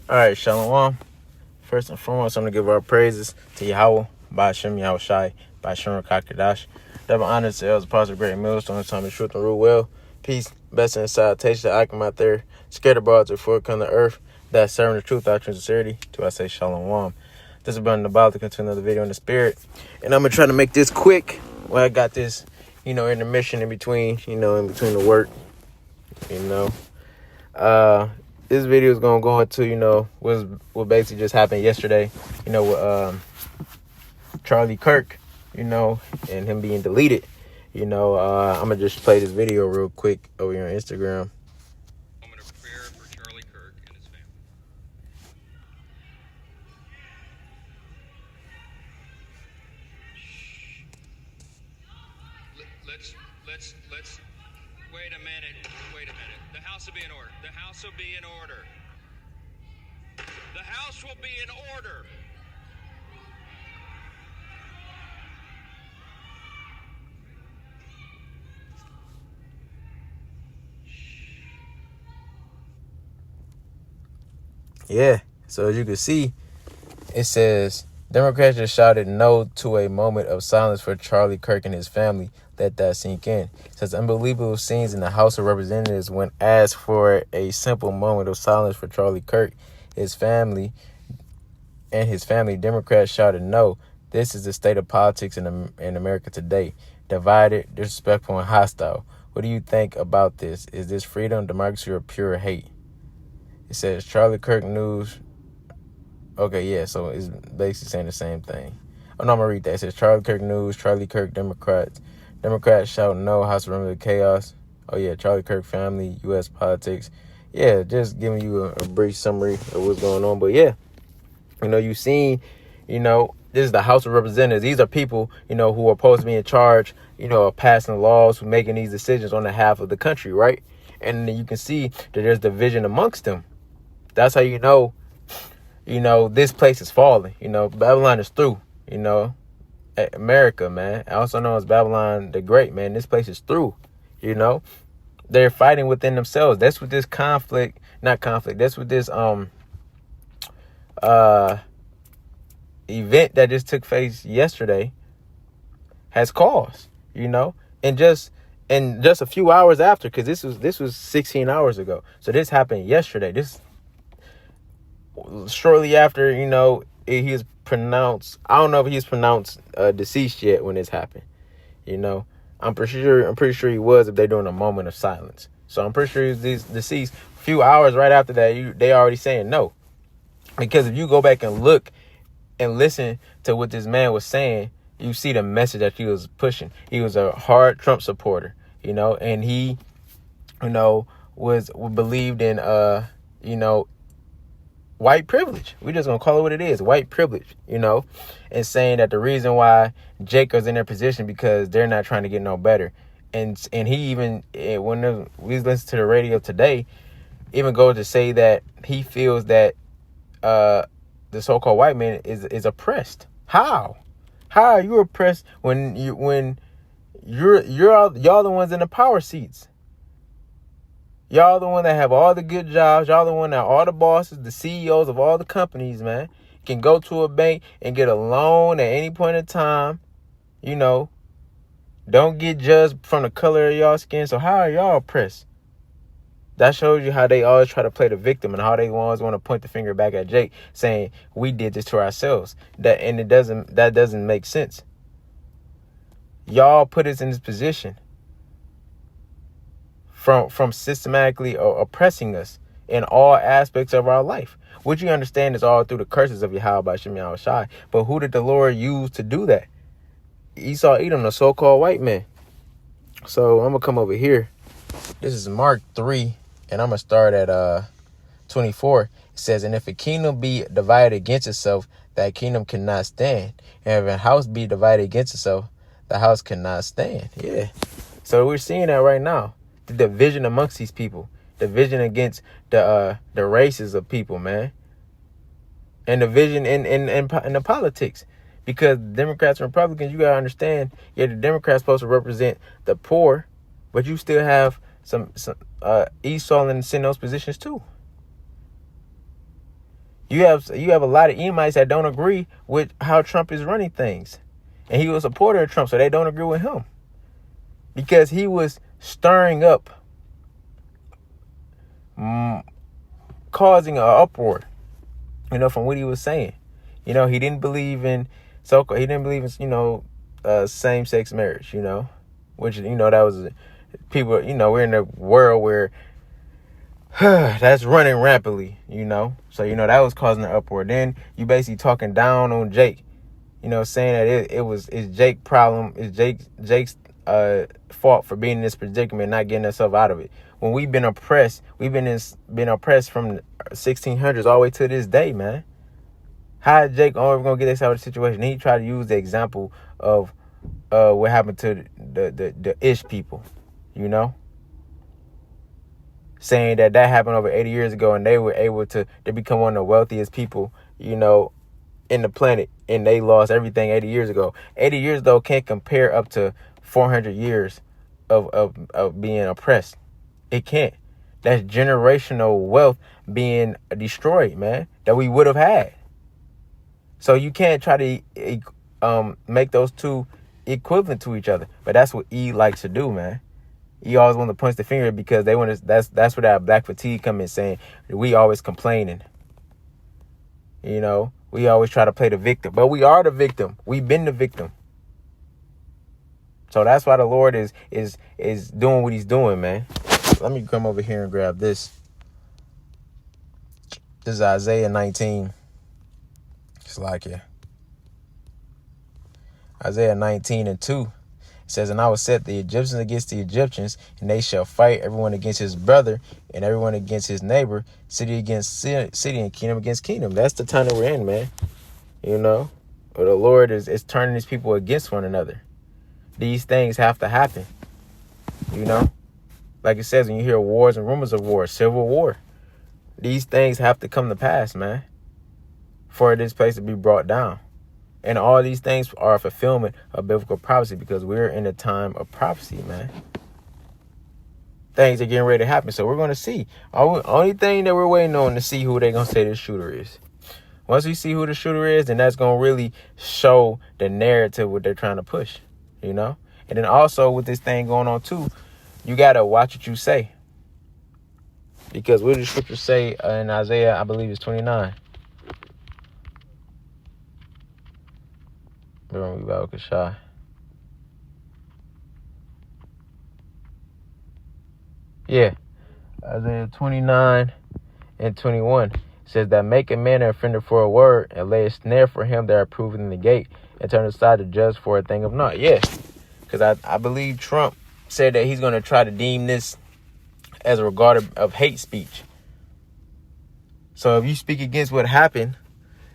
All right, Shalom. First and foremost, I'm going to give our praises to Yahweh, Ba'ashem Yahushai, Ba'ashem Rakakadash. Double honor to Els Apostle Great Millstone, time of truth and rule well. Peace, blessing, and salutation to Akim out there, scared abroad to before come to earth, that serving the truth, doctrine, and sincerity. To I say Shalom. This is Brother Nabal to continue another video in the spirit. And I'm going to try to make this quick. Well, I got this, intermission in between the work, This video is gonna go into, what basically just happened yesterday, with Charlie Kirk, and him being deleted. I'm gonna just play this video real quick over here on Instagram. Moment of prayer for Charlie Kirk and his family. Let's wait a minute. The house will be in order. The house will be in order. The house will be in order. Yeah, so as you can see, it says Democrats just shouted no to a moment of silence for Charlie Kirk and his family. Let that sink in. It says unbelievable scenes in the House of Representatives when asked for a simple moment of silence for Charlie Kirk, his family. Democrats shouted no. This is the state of politics in America today. Divided, disrespectful, and hostile. What do you think about this? Is this freedom, democracy, or pure hate? It says Charlie Kirk news. Okay, yeah, so it's basically saying the same thing. Oh, no, I'm going to read that. It says Charlie Kirk news, Charlie Kirk Democrats shout no, House remember the chaos. Oh, yeah, Charlie Kirk family, U.S. politics. Yeah, just giving you a brief summary of what's going on. But, yeah, you've seen, this is the House of Representatives. These are people, who are supposed to be in charge, of passing laws, who making these decisions on behalf of the country, right? And you can see that there's division amongst them. That's how this place is falling. Babylon is through, America, man. Also known as Babylon the Great, man. This place is through, They're fighting within themselves. That's what this that's what this event that just took place yesterday has caused, and just a few hours after, because this was 16 hours ago. So this happened yesterday. This shortly after, he is pronounced. I don't know if he's pronounced deceased yet when this happened. I'm pretty sure he was, if they're doing a moment of silence. So I'm pretty sure he's deceased. A few hours right after that, they already saying no. Because if you go back and look and listen to what this man was saying, you see the message that he was pushing. He was a hard Trump supporter, and he, was believed in, white privilege. We just gonna call it what it is, white privilege, and saying that the reason why Jacob's in their position because they're not trying to get no better. And he even, when we listen to the radio today, even goes to say that he feels that the so-called white man is oppressed. How are you oppressed when y'all the ones in the power seats? Y'all the one that have all the good jobs. Y'all the one that all the bosses, the CEOs of all the companies, man, can go to a bank and get a loan at any point in time. Don't get judged from the color of y'all skin. So how are y'all oppressed? That shows you how they always try to play the victim and how they always want to point the finger back at Jake, saying we did this to ourselves. That doesn't make sense. Y'all put us in this position from systematically oppressing us in all aspects of our life. What you understand is all through the curses of Yahweh Ba'ashem Yahushai. But who did the Lord use to do that? Esau, Edom, the so-called white man. So I'm going to come over here. This is Mark 3, and I'm going to start at 24. It says, and if a kingdom be divided against itself, that kingdom cannot stand. And if a house be divided against itself, the house cannot stand. Yeah. So we're seeing that right now. The division amongst these people, division against the races of people, man, and division in the politics. Because Democrats and Republicans, you gotta understand, yeah, the Democrats supposed to represent the poor, but you still have some Esau in those positions too. You have a lot of Edomites that don't agree with how Trump is running things. And he was a supporter of Trump, so they don't agree with him. Because he was stirring up, causing an uproar, from what he was saying. He didn't believe in same-sex marriage, which, that was people, we're in a world where that's running rampantly, So, that was causing an uproar. Then you basically talking down on Jake, saying that it's Jake's problem, it's Jake's fault for being in this predicament, not getting himself out of it. When we've been oppressed, been oppressed from 1600s all the way to this day, man. How is Jake ever gonna get us out of the situation? He tried to use the example of what happened to the Ish people, saying that happened over 80 years ago, and they were able to become one of the wealthiest people, in the planet, and they lost everything 80 years ago. 80 years, though, can't compare up to 400 years of being oppressed. It can't. That's generational wealth being destroyed, man, that we would have had. So you can't try to make those two equivalent to each other. But that's what E likes to do, man. E always want to punch the finger because they want to. That's where that black fatigue come in, saying we always complaining. We always try to play the victim, but we are the victim. We've been the victim. So that's why the Lord is doing what he's doing, man. Let me come over here and grab this. This is Isaiah 19. It's like here. Isaiah 19:2. It says, and I will set the Egyptians against the Egyptians, and they shall fight, everyone against his brother, and everyone against his neighbor, city against city, and kingdom against kingdom. That's the time that we're in, man. But the Lord is turning these people against one another. These things have to happen. Like it says, when you hear wars and rumors of war, civil war, these things have to come to pass, man, for this place to be brought down. And all these things are a fulfillment of biblical prophecy, because we're in a time of prophecy, man. Things are getting ready to happen. So we're going to see. Only thing that we're waiting on to see who they're going to say the shooter is. Once we see who the shooter is, then that's going to really show the narrative what they're trying to push, And then also with this thing going on too, you got to watch what you say. Because what does the scripture say in Isaiah, I believe it's 29. Yeah, Isaiah 29:21 says that make a man an offender for a word, and lay a snare for him that are proven in the gate, and turn aside the judge for a thing of naught. Yeah, because I believe Trump said that he's going to try to deem this as a regard of hate speech. So if you speak against what happened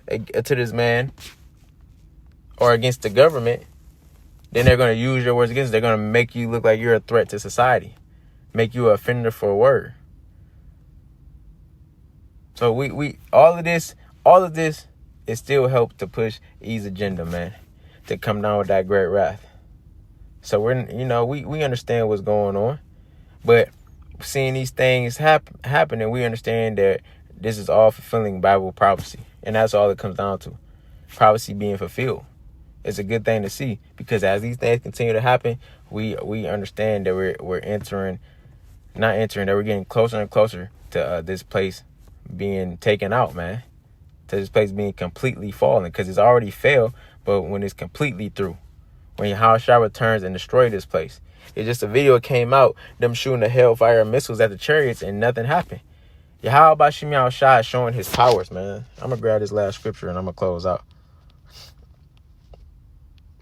to this man, or against the government, then they're going to use your words against it. They're going to make you look like you're a threat to society, make you an offender for a word. So we all of this is still help to push E's agenda, man, to come down with that great wrath. So we understand what's going on, but seeing these things happen, and we understand that this is all fulfilling Bible prophecy, and that's all it comes down to, prophecy being fulfilled. It's a good thing to see, because as these things continue to happen, we understand that we're that we're getting closer and closer to this place being taken out, man, to this place being completely fallen, because it's already failed. But when it's completely through, when Yahushua returns and destroy this place, it's just a video came out, them shooting the hellfire missiles at the chariots, and nothing happened. Yahweh Shem Yahushua is showing his powers, man. I'm gonna grab this last scripture and I'm gonna close out.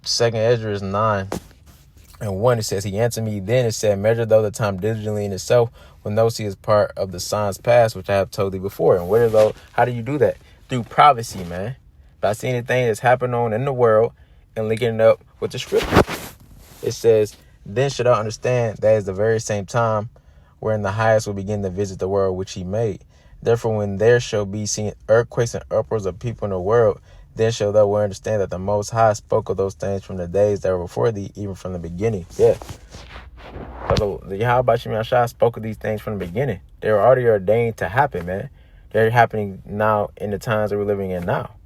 2nd Ezra 9:1, it says, he answered me then and said, measure though the time diligently in itself, when those see is part of the signs past, which I have told thee before. And how do you do that? Through prophecy, man. By seeing the thing that's happening on in the world and linking it up with the scripture. It says, then should I understand that is the very same time wherein the highest will begin to visit the world which he made. Therefore, when there shall be seen earthquakes and uproars of people in the world, then shall thou understand that the Most High spoke of those things from the days that were before thee, even from the beginning. Yeah. So the Yahweh Shem Yahushua spoke of these things from the beginning. They were already ordained to happen, man. They're happening now in the times that we're living in now.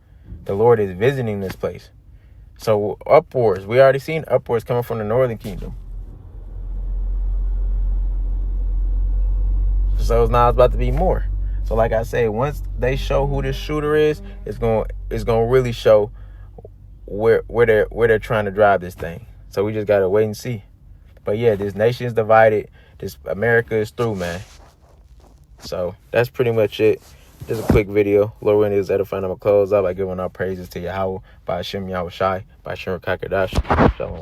The Lord is visiting this place. So upwards, we already seen upwards coming from the northern kingdom. So now it's about to be more. So like I say, once they show who this shooter is, it's gonna really show where they're trying to drive this thing. So we just gotta wait and see. But yeah, this nation is divided. This America is through, man. So that's pretty much it. Just a quick video. Lord willing, is edifying. I'm gonna close out by giving our praises to Yahweh by Hashem Yahweh Shai by Shem Kakadash. Shalom.